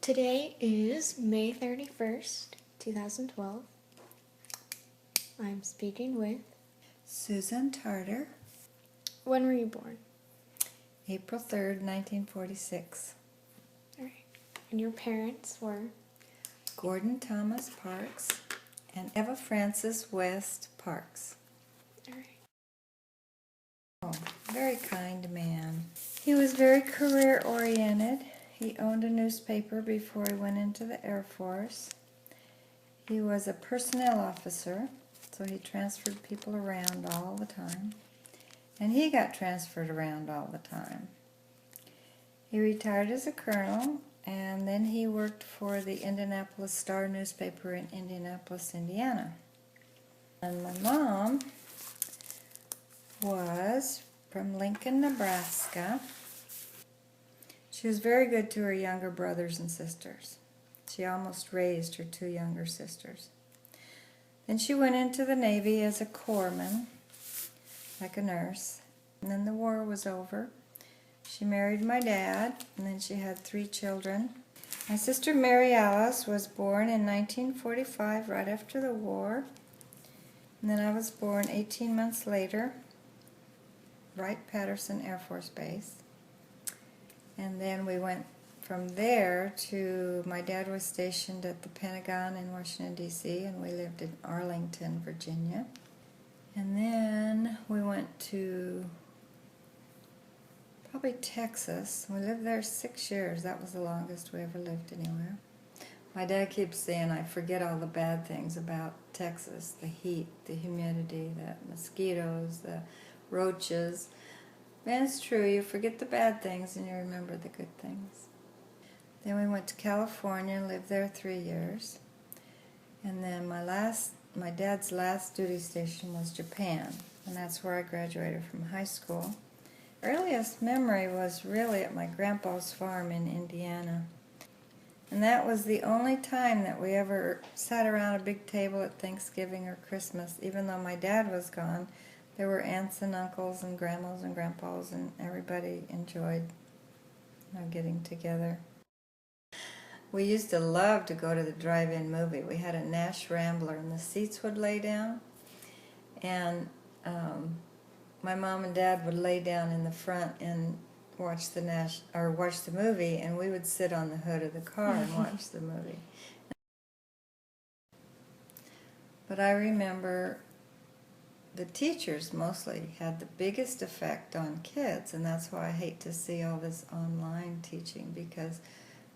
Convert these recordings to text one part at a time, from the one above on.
Today is May 31st, 2012. I'm speaking with... Susan Tarter, When were you born? April 3rd, 1946. All right. And your parents were? Gordon Thomas Parks and Eva Frances West Parks. All right. Oh, very kind man. He was very career-oriented. He owned a newspaper before he went into the Air Force. He was a personnel officer, so he transferred people around all the time. And he got transferred around all the time. He retired as a colonel, and then he worked for the Indianapolis Star newspaper in Indianapolis, Indiana. And my mom was from Lincoln, Nebraska. She was very good to her younger brothers and sisters. She almost raised her two younger sisters. Then she went into the Navy as a corpsman, like a nurse. And then the war was over. She married my dad, and then she had 3 children. My sister Mary Alice was born in 1945, right after the war. And then I was born 18 months later, Wright-Patterson Air Force Base. And then we went from there to, my dad was stationed at the Pentagon in Washington, D.C., and we lived in Arlington, Virginia. And then we went to probably Texas. We lived there 6 years. That was the longest we ever lived anywhere. My dad keeps saying I forget all the bad things about Texas, the heat, the humidity, the mosquitoes, the roaches. And it's true, you forget the bad things and you remember the good things. Then we went to California and lived there 3 years. And then my dad's last duty station was Japan, and that's where I graduated from high school. Earliest memory was really at my grandpa's farm in Indiana. And that was the only time that we ever sat around a big table at Thanksgiving or Christmas. Even though my dad was gone, there were aunts and uncles and grandmas and grandpas, and everybody enjoyed getting together. We used to love to go to the drive-in movie. We had a Nash Rambler, and the seats would lay down. And my mom and dad would lay down in the front and watch the movie, and we would sit on the hood of the car and watch the movie. But I remember the teachers mostly had the biggest effect on kids, and that's why I hate to see all this online teaching, because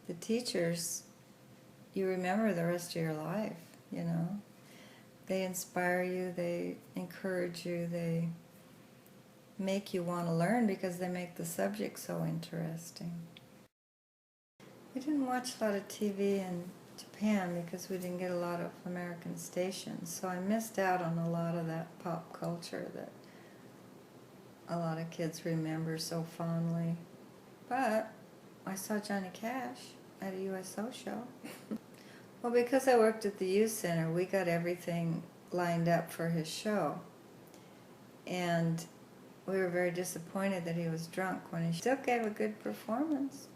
the teachers, you remember the rest of your life, you know. They inspire you, they encourage you, they make you want to learn because they make the subject so interesting. We didn't watch a lot of TV in Japan because we didn't get a lot of American stations, so I missed out on a lot of that pop culture that a lot of kids remember so fondly. But I saw Johnny Cash at a USO show. Well, because I worked at the youth center, we got everything lined up for his show. And we were very disappointed that he was drunk when he still gave a good performance.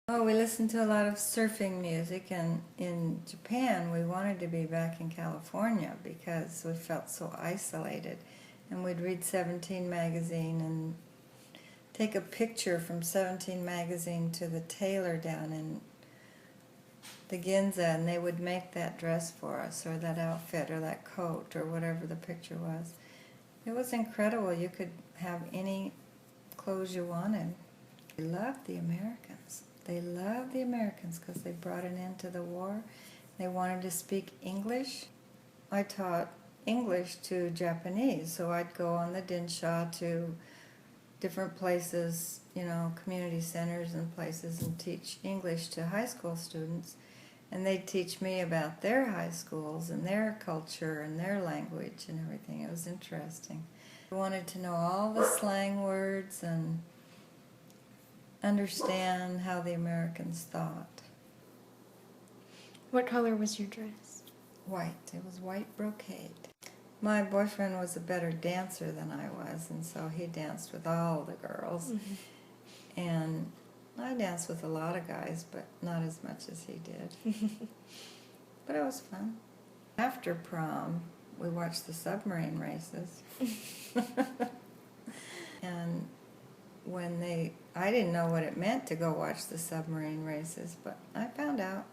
Oh, we listened to a lot of surfing music, and in Japan we wanted to be back in California because we felt so isolated. And we'd read 17 magazine and take a picture from 17 magazine to the tailor down in the Ginza, and they would make that dress for us, or that outfit, or that coat, or whatever the picture was. It was incredible. You could have any clothes you wanted. They loved the Americans. They loved the Americans because they brought an end to the war. They wanted to speak English. I taught English to Japanese, so I'd go on the Dinsha to different places, you know, community centers and places, and teach English to high school students. And they'd teach me about their high schools and their culture and their language and everything. It was interesting. I wanted to know all the slang words and understand how the Americans thought. What color was your dress? White. It was white brocade. My boyfriend was a better dancer than I was, and so he danced with all the girls. And I danced with a lot of guys, but not as much as he did. But it was fun. After prom, we watched the submarine races. And I didn't know what it meant to go watch the submarine races, but I found out.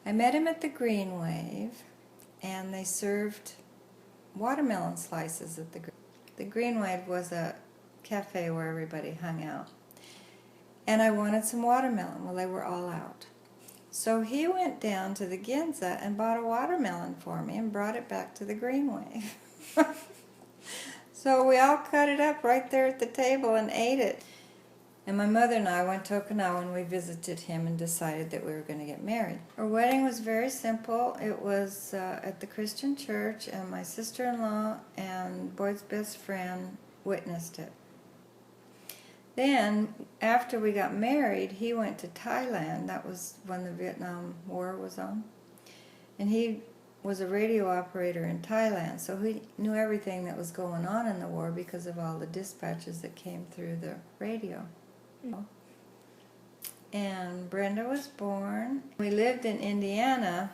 I met him at the Green Wave, and they served watermelon slices at the Green Wave was a cafe where everybody hung out. And I wanted some watermelon. Well, they were all out. So he went down to the Ginza and bought a watermelon for me and brought it back to the Green Wave. So we all cut it up right there at the table and ate it. And my mother and I went to Okinawa and we visited him and decided that we were going to get married. Our wedding was very simple. It was at the Christian church, and my sister-in-law and Boyd's best friend witnessed it. Then, after we got married, he went to Thailand. That was when the Vietnam War was on. And he was a radio operator in Thailand, so he knew everything that was going on in the war because of all the dispatches that came through the radio. And Brenda was born. We lived in Indiana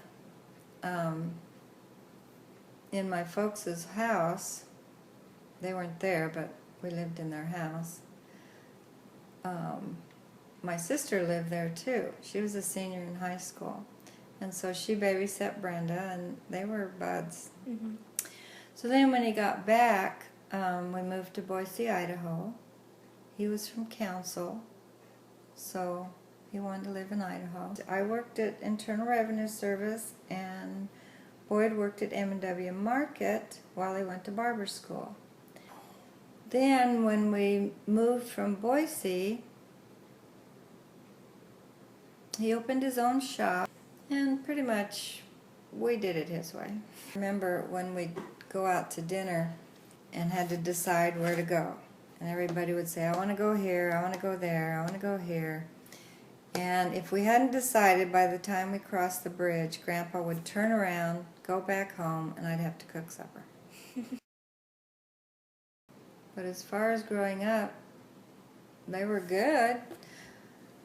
in my folks' house. They weren't there, but we lived in their house. My sister lived there too. She was a senior in high school. And so she babysat Brenda, and they were buds. Mm-hmm. So then when he got back, we moved to Boise, Idaho. He was from Council, so he wanted to live in Idaho. I worked at Internal Revenue Service, and Boyd worked at M&W Market while he went to barber school. Then when we moved from Boise, he opened his own shop, and pretty much we did it his way. I remember when we'd go out to dinner and had to decide where to go. And everybody would say, I want to go here, I want to go there, I want to go here. And if we hadn't decided by the time we crossed the bridge, Grandpa would turn around, go back home, and I'd have to cook supper. But as far as growing up, they were good.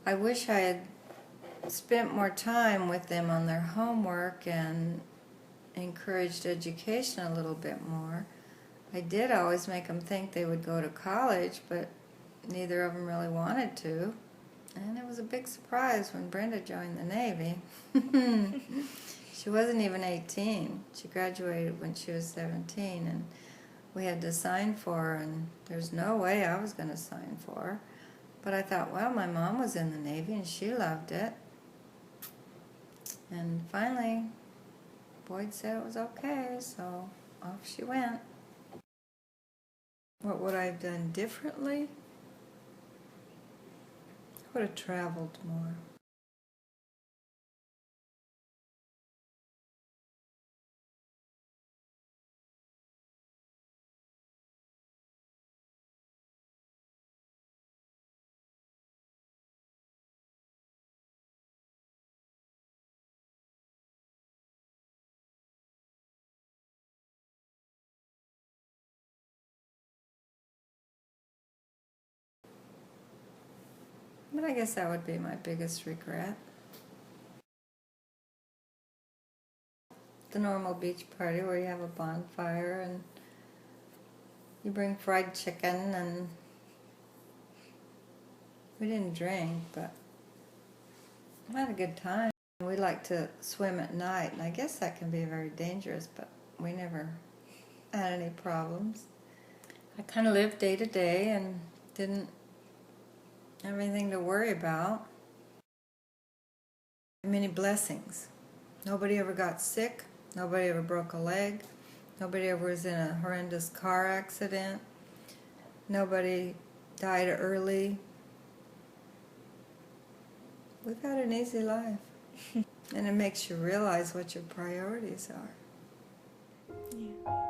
I wish I had spent more time with them on their homework and encouraged education a little bit more. I did always make them think they would go to college, but neither of them really wanted to. And it was a big surprise when Brenda joined the Navy. She wasn't even 18. She graduated when she was 17, and we had to sign for her, and there's no way I was going to sign for her. But I thought, well, my mom was in the Navy, and she loved it. And finally, Boyd said it was okay, so off she went. What would I have done differently? I would have traveled more. But I guess that would be my biggest regret. The normal beach party where you have a bonfire and you bring fried chicken, and we didn't drink, but we had a good time. We like to swim at night, and I guess that can be very dangerous, but we never had any problems. I kind of lived day to day and didn't have anything to worry about. Many blessings. Nobody ever got sick. Nobody ever broke a leg. Nobody ever was in a horrendous car accident. Nobody died early. We've had an easy life. And it makes you realize what your priorities are. Yeah.